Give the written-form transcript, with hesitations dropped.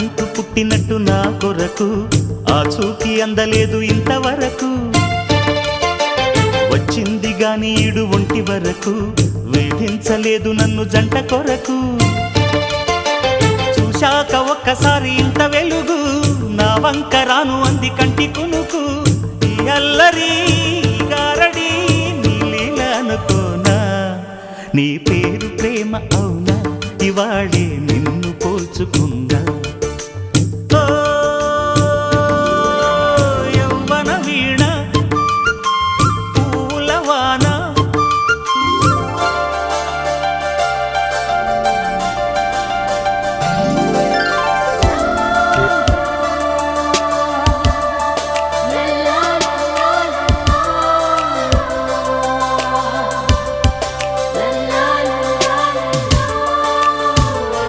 ప్రాణమంటూ పుట్టినట్టు నా కొరకు ఆ చూకి అందలేదు ఇంతవరకు వచ్చింది గాని ఈడు ఒంటి వరకు వేధించలేదు నన్ను జంట కొరకు చూశాక ఒక్కసారి ఇంత వెలుగు నా వంక రాను అంది కంటి కునుకు ఈ అల్లరి గారడి నీలీల అనుకోనా నీ పేరు ప్రేమ అవునా ఇవాళే నిన్ను పోల్చుకుందా